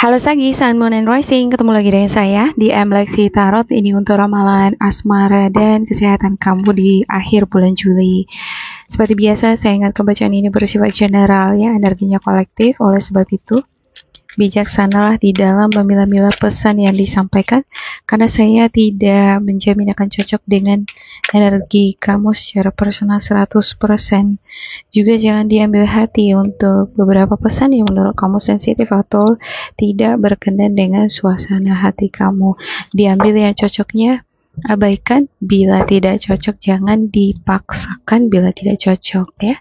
Halo Sagi, Sun, Moon, and Rising. Ketemu lagi dengan saya di Lexi Tarot. Ini untuk ramalan asmara dan kesehatan kamu di akhir bulan Juli. Seperti biasa, saya ingatkan bacaan ini bersifat general ya, energinya kolektif. Oleh sebab itu, bijaksanalah di dalam memilah-milah pesan yang disampaikan, karena saya tidak menjamin akan cocok dengan energi kamu secara personal 100%. Juga jangan diambil hati untuk beberapa pesan yang menurut kamu sensitif atau tidak berkenan dengan suasana hati kamu. Diambil yang cocoknya, abaikan. Bila tidak cocok, jangan dipaksakan bila tidak cocok ya.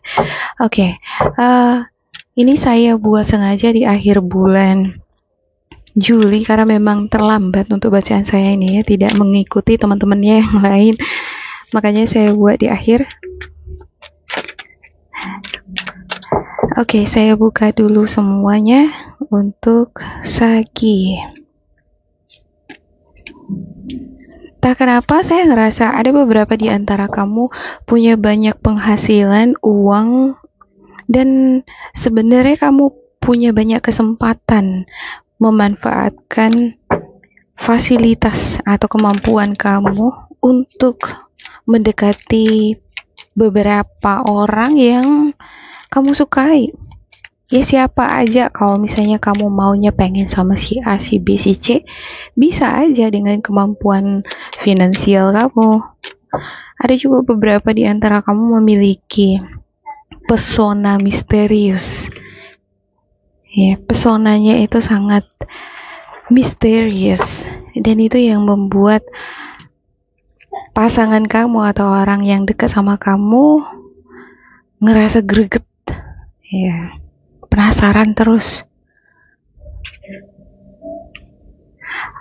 Oke. Ini saya buat sengaja di akhir bulan Juli karena memang terlambat untuk bacaan saya ini ya, tidak mengikuti teman-temannya yang lain. Makanya saya buat di akhir. Oke, saya buka dulu semuanya untuk Sagi. Tak kenapa saya ngerasa ada beberapa di antara kamu punya banyak penghasilan, uang, dan sebenarnya kamu punya banyak kesempatan memanfaatkan fasilitas atau kemampuan kamu untuk mendekati beberapa orang yang kamu sukai. Ya siapa aja, kalau misalnya kamu maunya pengen sama si A, si B, si C, bisa aja dengan kemampuan finansial kamu. Ada juga beberapa di antara kamu memiliki pesona misterius. Ya, pesonanya itu sangat misterius, dan itu yang membuat pasangan kamu atau orang yang dekat sama kamu ngerasa greget. Ya, penasaran terus.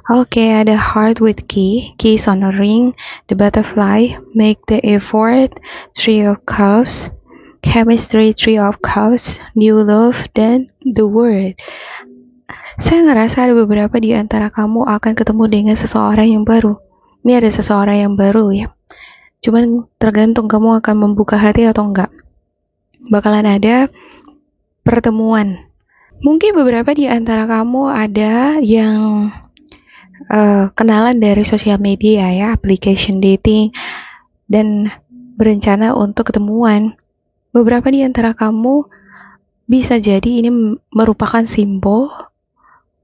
Oke, ada heart with key, keys on a ring, the butterfly, make the effort, three of cups, chemistry, three of cups, new love, dan the word. Saya ngerasa ada beberapa di antara kamu akan ketemu dengan seseorang yang baru. Ini ada seseorang yang baru ya. Cuman tergantung kamu akan membuka hati atau enggak. Bakalan ada pertemuan. Mungkin beberapa di antara kamu ada yang kenalan dari sosial media ya, application dating, dan berencana untuk ketemuan. Beberapa di antara kamu bisa jadi ini merupakan simbol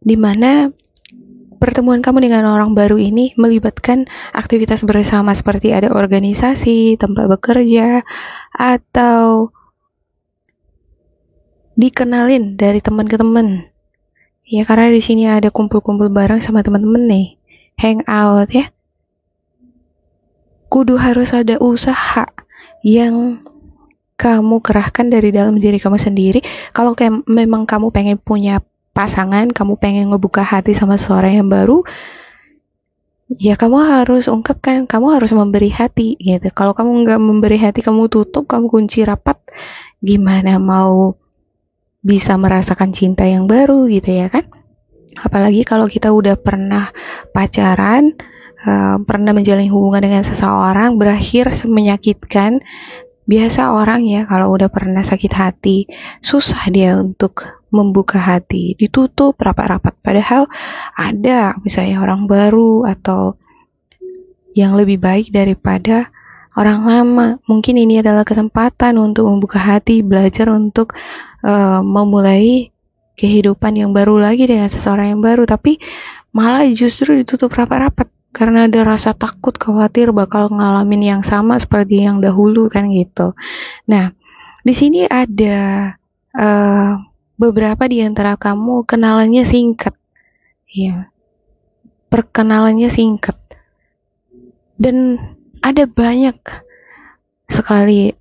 di mana pertemuan kamu dengan orang baru ini melibatkan aktivitas bersama seperti ada organisasi, tempat bekerja, atau dikenalin dari teman ke teman. Ya, karena di sini ada kumpul-kumpul bareng sama teman-teman nih, hangout ya. Kudu harus ada usaha yang kamu kerahkan dari dalam diri kamu sendiri. Kalau memang kamu pengen punya pasangan, kamu pengen ngebuka hati sama seorang yang baru, ya kamu harus ungkapkan, kamu harus memberi hati gitu. Kalau kamu nggak memberi hati, kamu tutup, kamu kunci rapat, gimana mau bisa merasakan cinta yang baru gitu ya kan? Apalagi kalau kita udah pernah pacaran, pernah menjalin hubungan dengan seseorang, berakhir menyakitkan. Biasa orang ya kalau udah pernah sakit hati, susah dia untuk membuka hati, ditutup rapat-rapat. Padahal ada misalnya orang baru atau yang lebih baik daripada orang lama. Mungkin ini adalah kesempatan untuk membuka hati, belajar untuk memulai kehidupan yang baru lagi dengan seseorang yang baru, tapi malah justru ditutup rapat-rapat karena ada rasa takut, khawatir bakal ngalamin yang sama seperti yang dahulu kan gitu. Nah, di sini ada beberapa di antara kamu kenalannya singkat, ya, perkenalannya singkat, dan ada banyak sekali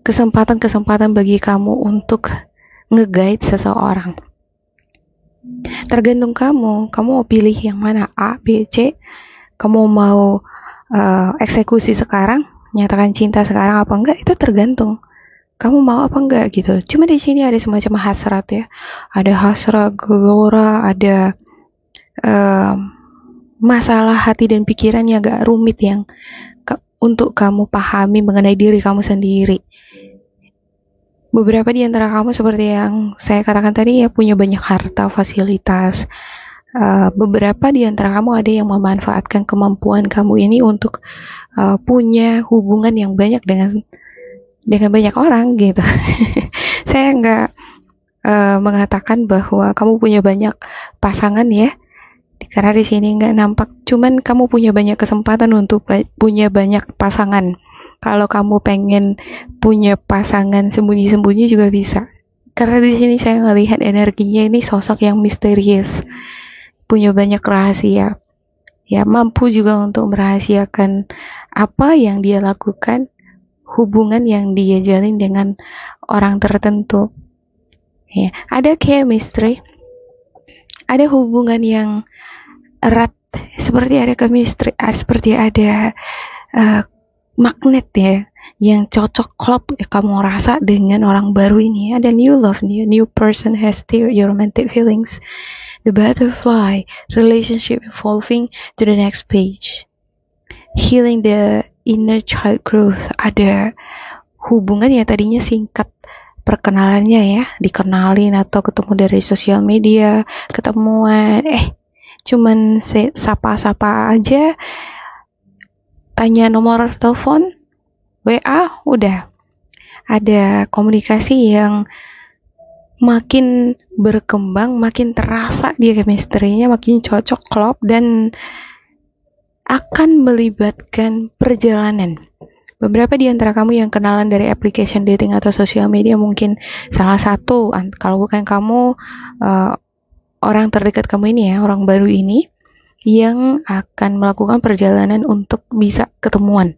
kesempatan-kesempatan bagi kamu untuk nge-guide seseorang. Tergantung kamu mau pilih yang mana, A, B, C. Kamu mau eksekusi sekarang, nyatakan cinta sekarang apa enggak, itu tergantung kamu mau apa enggak gitu. Cuma di sini ada semacam hasrat ya, ada hasrat, gelora, ada masalah hati dan pikiran yang agak rumit yang untuk kamu pahami mengenai diri kamu sendiri. Beberapa di antara kamu seperti yang saya katakan tadi ya, punya banyak harta, fasilitas. Beberapa di antara kamu ada yang memanfaatkan kemampuan kamu ini untuk punya hubungan yang banyak dengan banyak orang gitu. Saya nggak mengatakan bahwa kamu punya banyak pasangan ya, karena di sini nggak nampak. Cuman kamu punya banyak kesempatan untuk punya banyak pasangan. Kalau kamu pengen punya pasangan sembunyi-sembunyi juga bisa. Karena di sini saya ngelihat energinya ini sosok yang misterius, punya banyak rahasia. Ya, mampu juga untuk merahasiakan apa yang dia lakukan, hubungan yang dia jalin dengan orang tertentu. Ya, ada chemistry, ada hubungan yang erat, seperti ada chemistry, seperti ada uh, magnet ya, yang cocok klop ya, kamu rasa dengan orang baru ini. Ada new love, new person has stirred your romantic feelings. The butterfly relationship evolving to the next page. Healing the inner child growth. Ada hubungan yang tadinya singkat perkenalannya ya, dikenalin atau ketemu dari sosial media, ketemuan, cuman sapa-sapa aja, tanya nomor telepon, WA, udah. Ada komunikasi yang makin berkembang, makin terasa dia chemistry-nya, makin cocok, klop, dan akan melibatkan perjalanan. Beberapa di antara kamu yang kenalan dari application dating atau sosial media, mungkin salah satu, kalau bukan kamu, orang terdekat kamu ini ya, orang baru ini, yang akan melakukan perjalanan untuk bisa ketemuan.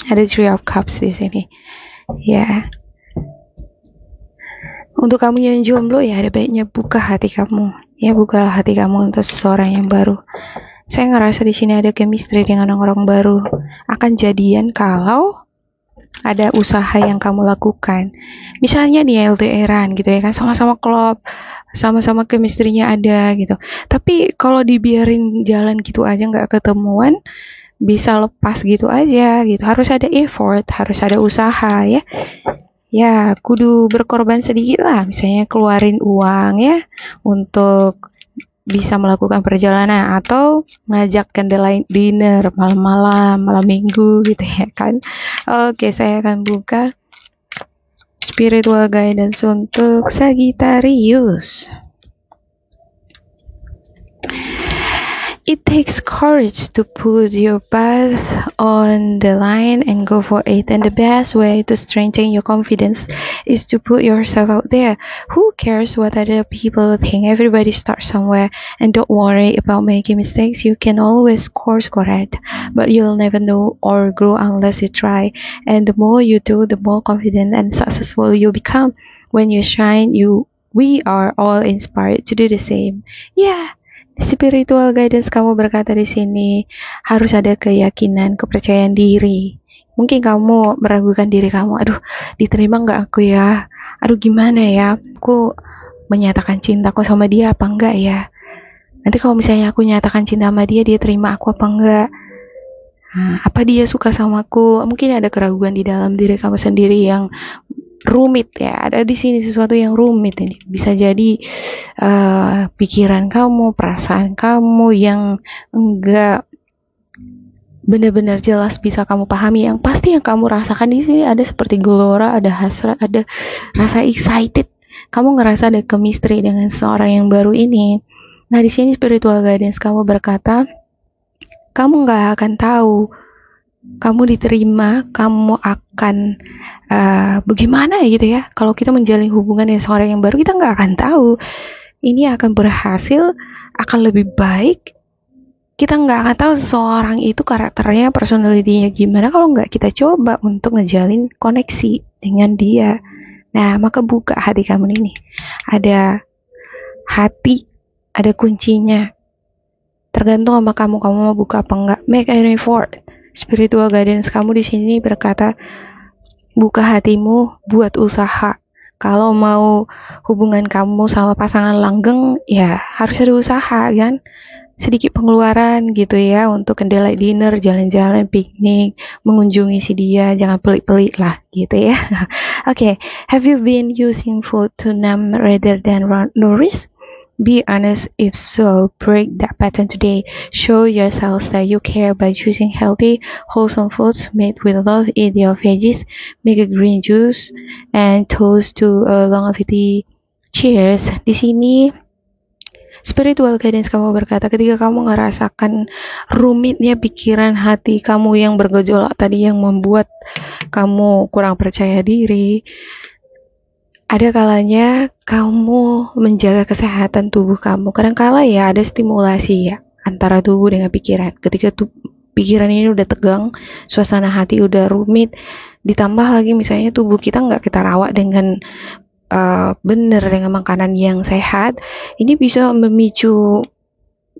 Ada Three of Cups di sini. Ya. Untuk kamu yang jomblo ya, ada baiknya buka hati kamu. Ya, bukalah hati kamu untuk seseorang yang baru. Saya ngerasa di sini ada chemistry dengan orang baru. Akan jadian kalau ada usaha yang kamu lakukan. Misalnya di LDR-an gitu ya kan, sama-sama klop, sama-sama chemistry-nya ada gitu. Tapi kalau dibiarin jalan gitu aja nggak ketemuan, bisa lepas gitu aja gitu. Harus ada effort, harus ada usaha ya. Ya, kudu berkorban sedikit lah, misalnya keluarin uang ya untuk bisa melakukan perjalanan atau ngajak candlelight dinner malam-malam, malam minggu gitu ya kan. Oke, saya akan buka spiritual guidance untuk Sagittarius. It takes courage to put your path on the line and go for it. And the best way to strengthen your confidence is to put yourself out there. Who cares what other people think? Everybody starts somewhere. And don't worry about making mistakes. You can always course correct. But you'll never know or grow unless you try. And the more you do, the more confident and successful you become. When you shine, we are all inspired to do the same. Yeah. Spiritual guidance kamu berkata di sini harus ada keyakinan, kepercayaan diri. Mungkin kamu meragukan diri kamu, aduh diterima nggak aku ya, aduh gimana ya, aku menyatakan cintaku sama dia apa enggak ya, nanti kalau misalnya aku nyatakan cinta sama dia, dia terima aku apa enggak, apa dia suka sama aku. Mungkin ada keraguan di dalam diri kamu sendiri yang rumit ya, ada di sini sesuatu yang rumit ini. Bisa jadi pikiran kamu, perasaan kamu yang enggak benar-benar jelas bisa kamu pahami. Yang pasti yang kamu rasakan di sini ada seperti gelora, ada hasrat, ada rasa excited. Kamu ngerasa ada chemistry dengan seorang yang baru ini. Nah, di sini spiritual guidance kamu berkata, kamu nggak akan tahu kamu diterima, kamu akan bagaimana gitu ya. Kalau kita menjalin hubungan dengan seorang yang baru, kita nggak akan tahu ini akan berhasil, akan lebih baik. Kita nggak akan tahu seseorang itu karakternya, personality-nya gimana kalau nggak kita coba untuk ngejalin koneksi dengan dia. Nah, maka buka hati kamu ini. Ada hati, ada kuncinya. Tergantung sama kamu mau buka apa enggak. Make an effort. Spiritual guidance kamu di sini berkata, buka hatimu, buat usaha. Kalau mau hubungan kamu sama pasangan langgeng, ya harus ada usaha kan. sedikit pengeluaran gitu ya untuk candlelight dinner, jalan-jalan, piknik, mengunjungi si dia, jangan pelit-pelit lah gitu ya. Okay, have you been using food to numb rather than nourish? Be honest if so, break that pattern today. Show yourselves that you care by choosing healthy, wholesome foods made with love. Eat your veggies, make a green juice, and toast to a longevity. Cheers. Di sini spiritual guidance kamu berkata, ketika kamu ngerasakan rumitnya pikiran hati kamu yang bergejolak tadi, yang membuat kamu kurang percaya diri, ada kalanya kamu menjaga kesehatan tubuh kamu. Kadang-kala ya ada stimulasi ya antara tubuh dengan pikiran. Ketika pikiran ini udah tegang, suasana hati udah rumit, ditambah lagi misalnya tubuh kita nggak kita rawat dengan benar dengan makanan yang sehat, ini bisa memicu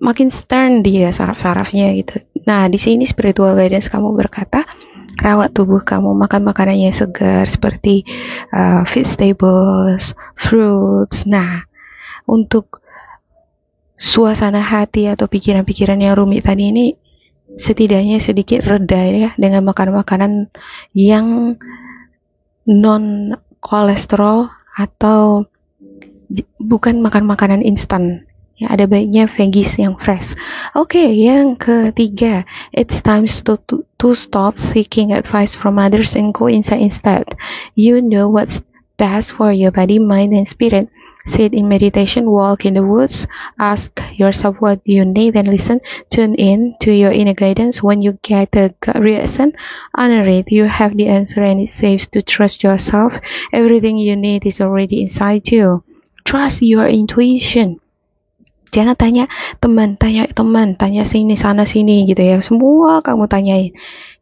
makin stern dia saraf-sarafnya gitu. Nah, di sini spiritual guidance kamu berkata, rawat tubuh kamu, makan makanan yang segar seperti vegetables, fruits. Nah, untuk suasana hati atau pikiran-pikiran yang rumit tadi ini setidaknya sedikit reda ya dengan makan-makanan yang non kolesterol atau bukan makan makanan instan. Ya, ada baiknya veggies yang fresh. Oke, yang ketiga, it's time to stop seeking advice from others and go inside instead. You know what's best for your body, mind, and spirit. Sit in meditation, walk in the woods, ask yourself what you need and listen. Tune in to your inner guidance. When you get a gut reaction, honor it. You have the answer and it's safe to trust yourself. Everything you need is already inside you. Trust your intuition. Jangan tanya teman, tanya sini, sana, sini gitu ya. Semua kamu tanyain.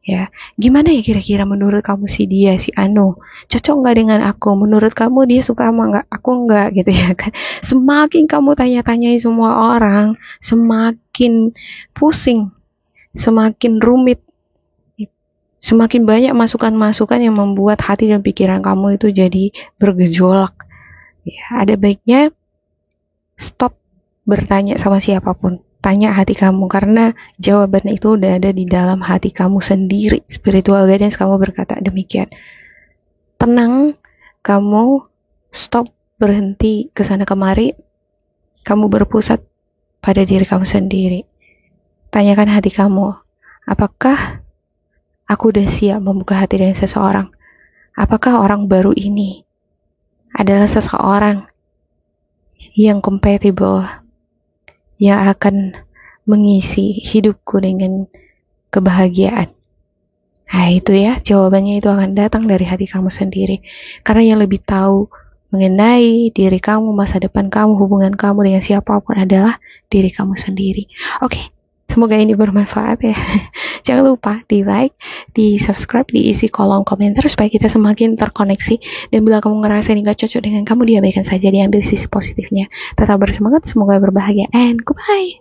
Ya, gimana ya kira-kira menurut kamu si dia, si Anu, cocok nggak dengan aku? Menurut kamu dia suka sama nggak? Aku nggak gitu ya kan? Semakin kamu tanya-tanyain semua orang, semakin pusing, semakin rumit, semakin banyak masukan-masukan yang membuat hati dan pikiran kamu itu jadi bergejolak. Ya, ada baiknya stop bertanya sama siapapun. Tanya hati kamu, karena jawaban itu udah ada di dalam hati kamu sendiri. Spiritual guidance kamu berkata demikian. Tenang, kamu stop berhenti kesana kemari, kamu berpusat pada diri kamu sendiri. Tanyakan hati kamu, apakah aku udah siap membuka hati dengan seseorang? Apakah orang baru ini adalah seseorang yang compatible, yang akan mengisi hidupku dengan kebahagiaan? Nah itu ya, jawabannya itu akan datang dari hati kamu sendiri. Karena yang lebih tahu mengenai diri kamu, masa depan kamu, hubungan kamu dengan siapapun adalah diri kamu sendiri. Oke, semoga ini bermanfaat ya. Jangan lupa di like, di subscribe, diisi kolom komentar supaya kita semakin terkoneksi. Dan bila kamu ngerasa ini gak cocok dengan kamu, diabaikan saja, diambil sisi positifnya. Tetap bersemangat, semoga berbahagia, and goodbye.